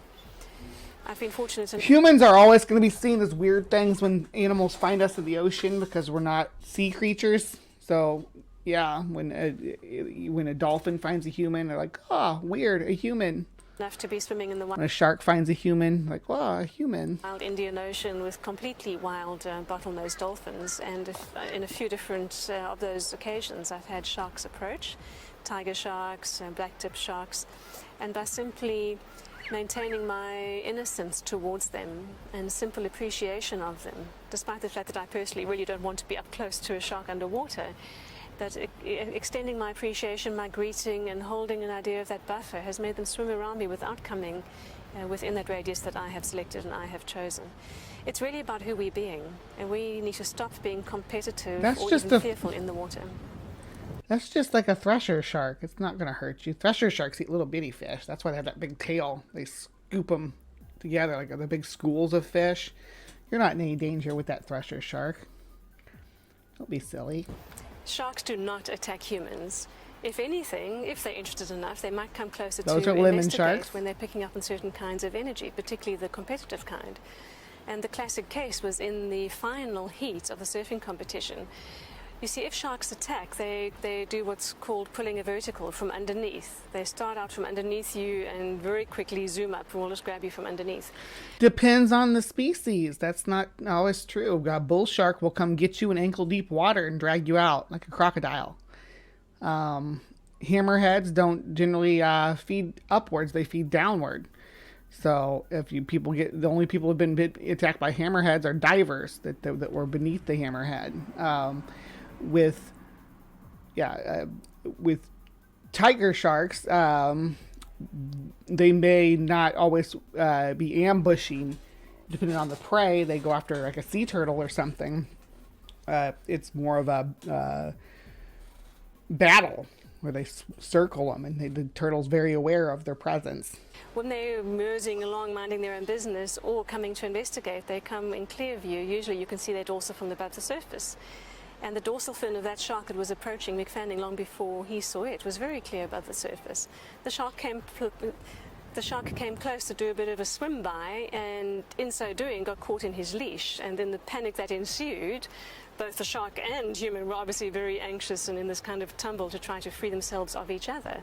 I've been fortunate. Humans are always going to be seen as weird things when animals find us in the ocean, because we're not sea creatures. So, yeah, when a dolphin finds a human, they're like, "Oh, weird, a human." Enough to be swimming in the when a shark finds a human, like, "Wow, a human." Wild Indian Ocean with completely wild bottlenose dolphins, and in a few different of those occasions, I've had sharks approach, tiger sharks, blacktip sharks, and by simply maintaining my innocence towards them and simple appreciation of them, despite the fact that I personally really don't want to be up close to a shark underwater, that extending my appreciation, my greeting, and holding an idea of that buffer has made them swim around me without coming within that radius that I have selected and I have chosen. It's really about who we're being, and we need to stop being competitive or even fearful in the water. That's just like a thresher shark. It's not going to hurt you. Thresher sharks eat little bitty fish. That's why they have that big tail. They scoop them together like the big schools of fish. You're not in any danger with that thresher shark. Don't be silly. Sharks do not attack humans. If anything, if they're interested enough, they might come closer Those to are lemon investigate sharks. when they're picking up on certain kinds of energy, particularly the competitive kind. And the classic case was in the final heat of the surfing competition. You see, if sharks attack, they do what's called pulling a vertical from underneath. They start out from underneath you and very quickly zoom up and will just grab you from underneath. Depends on the species. That's not always true. A bull shark will come get you in ankle-deep water and drag you out like a crocodile. Hammerheads don't generally feed upwards. They feed downward. So if you people get, the only people who've been attacked by hammerheads are divers that were beneath the hammerhead. With with tiger sharks, they may not always be ambushing. Depending on the prey, they go after like a sea turtle or something. It's more of a battle where they circle them, and the turtle's very aware of their presence. When they're moving along, minding their own business, or coming to investigate, they come in clear view. Usually you can see their dorsal fin above the surface. And the dorsal fin of that shark that was approaching McFadden long before he saw it was very clear above the surface. The shark came close to do a bit of a swim by, and in so doing got caught in his leash. And then the panic that ensued, both the shark and human were obviously very anxious and in this kind of tumble to try to free themselves of each other.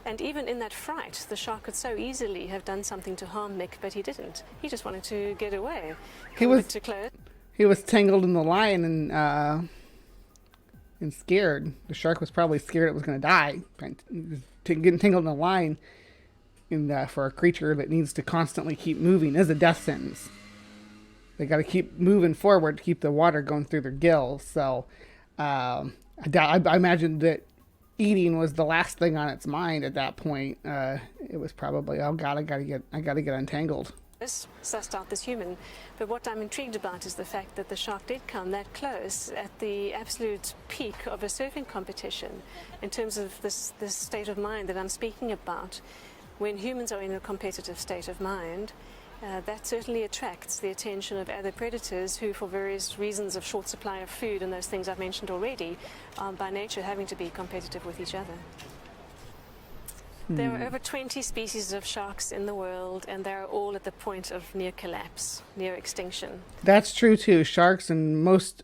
And even in that fright, the shark could so easily have done something to harm Mick, but he didn't. He just wanted to get away. He was tangled in the line and scared. The shark was probably scared it was going to die. Getting tangled in the line for a creature that needs to constantly keep moving is a death sentence. They got to keep moving forward to keep the water going through their gills. So I imagine that eating was the last thing on its mind at that point. It was probably, oh God, I gotta get untangled. Sussed out this human, but what I'm intrigued about is the fact that the shark did come that close at the absolute peak of a surfing competition in terms of this state of mind that I'm speaking about. When humans are in a competitive state of mind, that certainly attracts the attention of other predators who, for various reasons of short supply of food and those things I've mentioned already, are by nature having to be competitive with each other. There are over 20 species of sharks in the world, and they're all at the point of near collapse, near extinction. That's true too. Sharks and most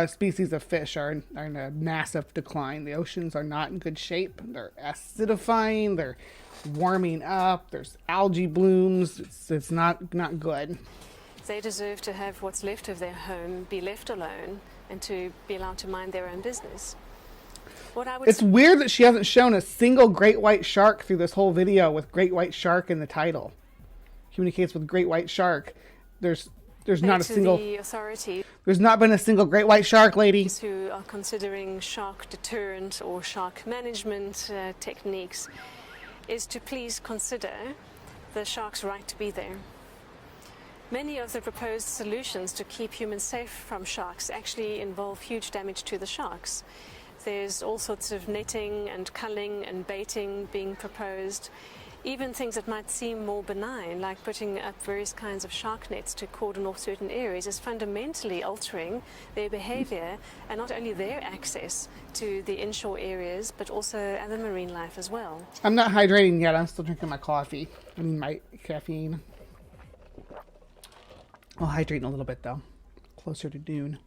species of fish are in a massive decline. The oceans are not in good shape. They're acidifying. They're warming up. There's algae blooms. It's not good. They deserve to have what's left of their home be left alone and to be allowed to mind their own business. It's weird that she hasn't shown a single great white shark through this whole video with great white shark in the title. Communicates with great white shark. There's not a single. There's not been a single great white shark, lady. Who are considering shark deterrent or shark management techniques is to please consider the shark's right to be there. Many of the proposed solutions to keep humans safe from sharks actually involve huge damage to the sharks. There's all sorts of netting and culling and baiting being proposed. Even things that might seem more benign, like putting up various kinds of shark nets to cordon off certain areas, is fundamentally altering their behavior and not only their access to the inshore areas, but also other marine life as well. I'm not hydrating yet. I'm still drinking my coffee. I mean, my caffeine. I'll hydrate in a little bit, though. Closer to noon.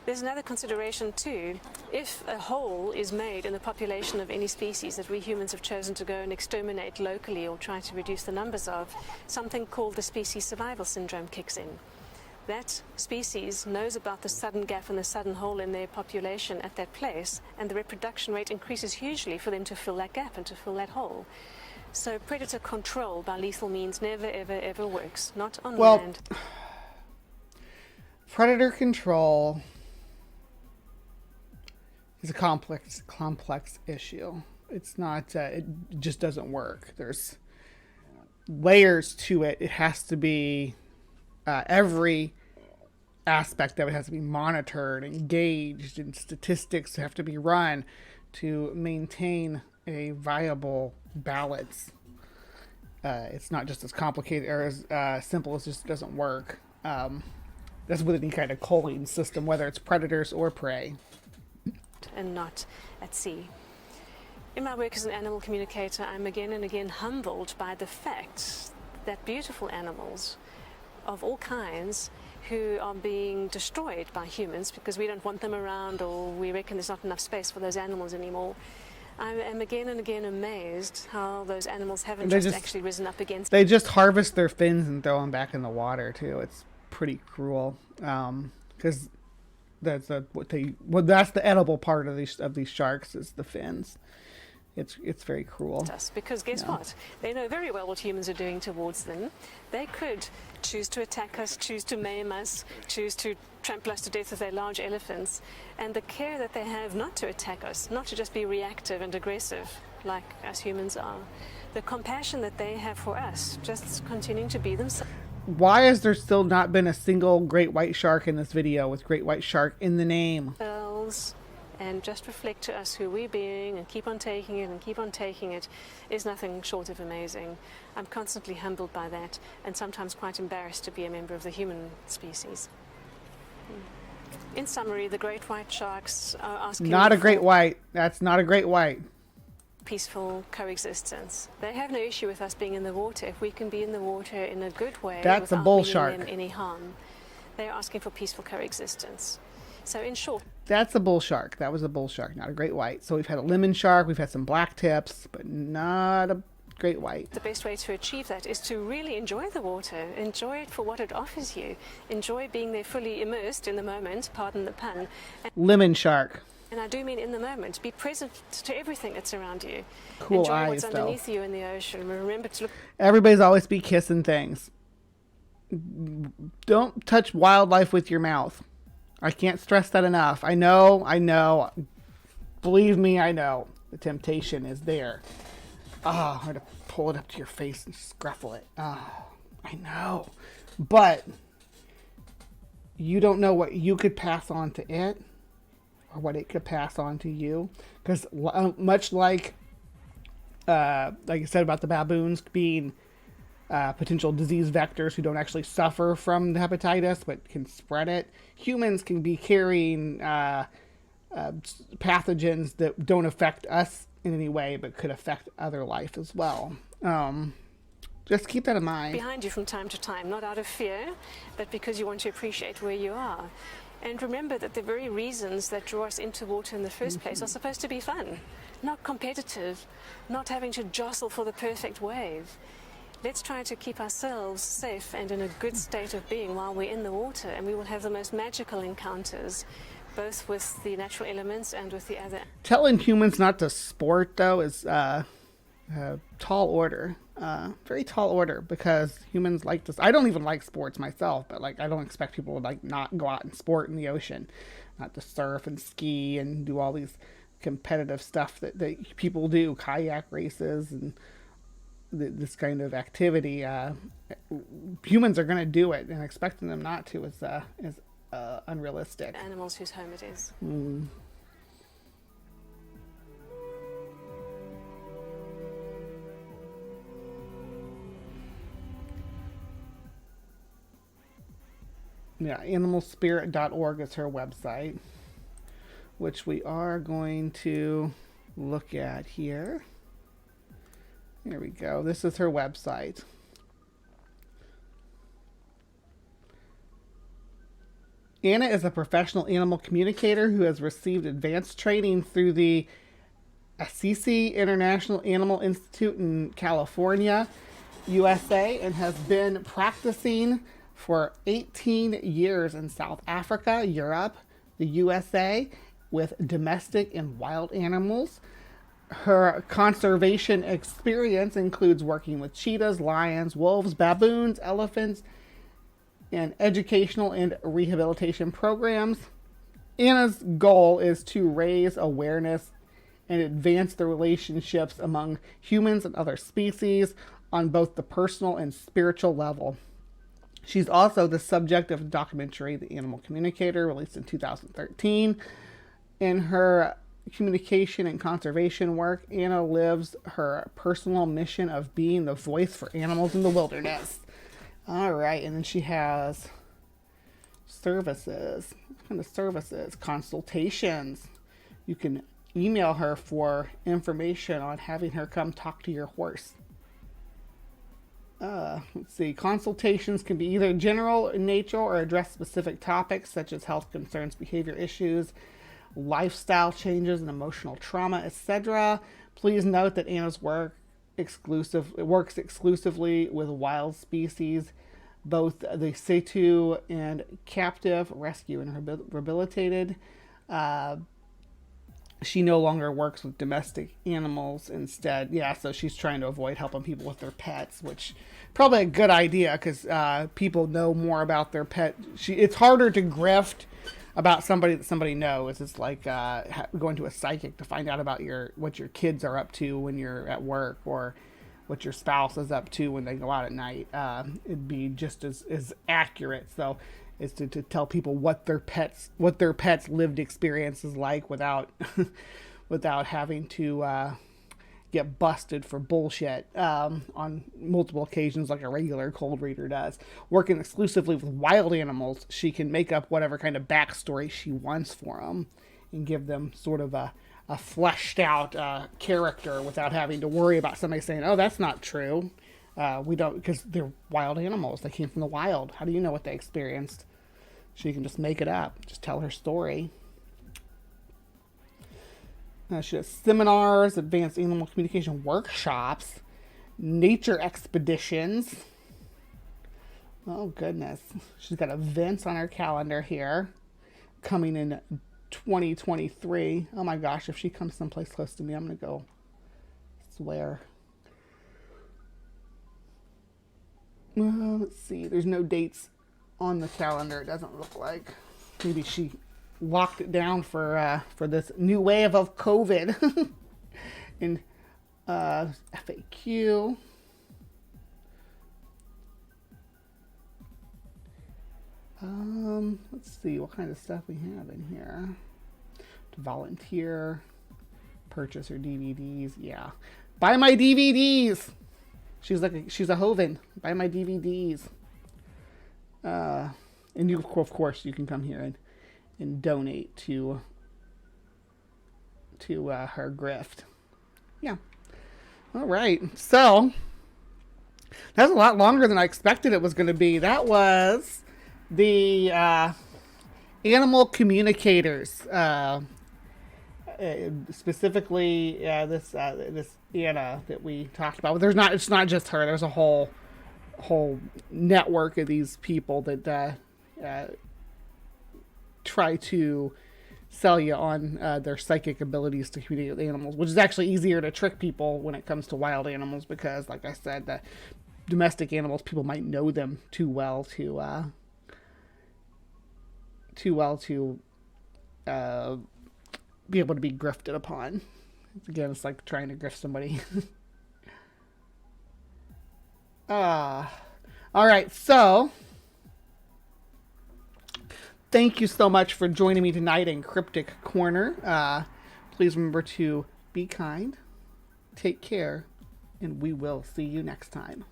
There's another consideration too. If a hole is made in the population of any species that we humans have chosen to go and exterminate locally or try to reduce the numbers of, something called the species survival syndrome kicks in. That species knows about the sudden gap and the sudden hole in their population at that place, and the reproduction rate increases hugely for them to fill that gap and to fill that hole. So predator control by lethal means never, ever, ever works. Not on land. Predator control is a complex issue. It's not, it just doesn't work. There's layers to it. It has to be, every aspect of it has to be monitored, engaged, and statistics have to be run to maintain a viable balance. It's not just as complicated or as simple as just doesn't work. That's with any kind of culling system, whether it's predators or prey. And not at sea. In my work as an animal communicator, I'm again and again humbled by the fact that beautiful animals of all kinds who are being destroyed by humans because we don't want them around or we reckon there's not enough space for those animals anymore. I am again and again amazed how those animals haven't just actually risen up against. They just harvest their fins and throw them back in the water too. It's pretty cruel because that's the edible part of these sharks is the fins, It's very cruel. Us, because guess what? They know very well what humans are doing towards them. They could choose to attack us, choose to maim us, choose to trample us to death with their large elephants. And the care that they have not to attack us, not to just be reactive and aggressive like us humans are, the compassion that they have for us, just continuing to be themselves. Why has there still not been a single great white shark in this video with great white shark in the name? And just reflect to us who we're being and keep on taking it and keep on taking it is nothing short of amazing. I'm constantly humbled by that and sometimes quite embarrassed to be a member of the human species. In summary, the great white sharks are asking... Not a great white. That's not a great white. Peaceful coexistence. They have no issue with us being in the water if we can be in the water in a good way. That's a bull shark. Them any harm. They're asking for peaceful coexistence. So in short, that's a bull shark. That was a bull shark, not a great white. So we've had a lemon shark, we've had some black tips, but not a great white. The best way to achieve that is to really enjoy the water, enjoy it for what it offers you, enjoy being there fully immersed in the moment, pardon the pun. Lemon shark. And I do mean in the moment. Be present to everything that's around you. Cool enjoy eyes, what's underneath you in the ocean. Remember to look. Everybody's always be kissing things. Don't touch wildlife with your mouth. I can't stress that enough. I know. Believe me, I know. The temptation is there. I'm going to pull it up to your face and scruffle it. I know. But you don't know what you could pass on to it or what it could pass on to you. Because much like I said about the baboons being potential disease vectors who don't actually suffer from the hepatitis but can spread it, humans can be carrying pathogens that don't affect us in any way but could affect other life as well. Just keep that in mind. Behind you from time to time, not out of fear, but because you want to appreciate where you are. And remember that the very reasons that draw us into water in the first place are supposed to be fun, not competitive, not having to jostle for the perfect wave. Let's try to keep ourselves safe and in a good state of being while we're in the water, and we will have the most magical encounters, both with the natural elements and with the other. Telling humans not to sport, though, is tall order. Very tall order, because humans like this. I don't even like sports myself, but I don't expect people to not go out and sport in the ocean, not to surf and ski and do all these competitive stuff that people do, kayak races and this kind of activity. Humans are going to do it, and expecting them not to is unrealistic. Animals whose home it is. Yeah, animalspirit.org is her website, which we are going to look at here. Here we go. This is her website. Anna is a professional animal communicator who has received advanced training through the Assisi International Animal Institute in California, USA, and has been practicing for 18 years in South Africa, Europe, the USA, with domestic and wild animals. Her conservation experience includes working with cheetahs, lions, wolves, baboons, elephants, and educational and rehabilitation programs. Anna's goal is to raise awareness and advance the relationships among humans and other species on both the personal and spiritual level. She's also the subject of a documentary, The Animal Communicator, released in 2013. In her communication and conservation work, Anna lives her personal mission of being the voice for animals in the wilderness. All right, and then she has services. What kind of services? Consultations. You can email her for information on having her come talk to your horse. Let's see. Consultations can be either general in nature or address specific topics such as health concerns, behavior issues, lifestyle changes, and emotional trauma, etc. Please note that Anna's works exclusively with wild species, both the situ and captive, rescue and rehabilitated. she no longer works with domestic animals instead. Yeah, so she's trying to avoid helping people with their pets, which probably a good idea because people know more about their pet. It's harder to grift about somebody that somebody knows. It's like going to a psychic to find out about what your kids are up to when you're at work, or what your spouse is up to when they go out at night. It'd be just as accurate. So is to tell people what their pets lived experience is like without without having to get busted for bullshit on multiple occasions like a regular cold reader does. Working exclusively with wild animals, she can make up whatever kind of backstory she wants for them and give them sort of a fleshed out character without having to worry about somebody saying, oh, that's not true. We don't, because they're wild animals. They came from the wild. How do you know what they experienced? She can just make it up. Just tell her story. She has seminars, advanced animal communication workshops, nature expeditions. Oh, goodness. She's got events on her calendar here coming in 2023. Oh, my gosh. If she comes someplace close to me, I'm going to go. I swear. Let's see. There's no dates on the calendar. It doesn't look like. Maybe she locked it down for this new wave of COVID. And FAQ. Let's see what kind of stuff we have in here. To volunteer, purchase her DVDs. Yeah, buy my DVDs. She's a Hoven. Buy my DVDs. And you, of course, you can come here and donate to her grift. Yeah. All right. So that's a lot longer than I expected it was going to be. That was the animal communicators. Specifically, this Anna that we talked about. But it's not just her. There's a whole network of these people that try to sell you on their psychic abilities to communicate with animals, which is actually easier to trick people when it comes to wild animals because, like I said, the domestic animals, people might know them too well to be able to be grifted upon. Again, it's like trying to grift somebody. All right, so thank you so much for joining me tonight in Cryptic Corner. Please remember to be kind, take care, and we will see you next time.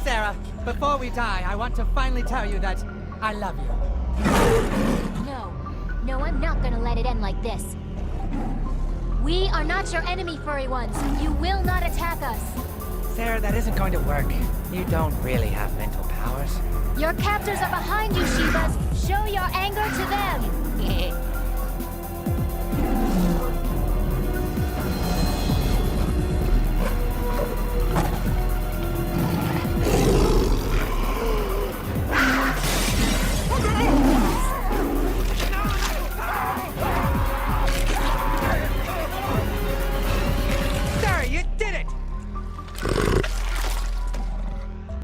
Sarah, before we die, I want to finally tell you that I love you. No, I'm not gonna let it end like this. We are not your enemy, furry ones. You will not attack us. Sarah, that isn't going to work. You don't really have mental powers. Your captors are behind you, Shivas. Show your anger to them.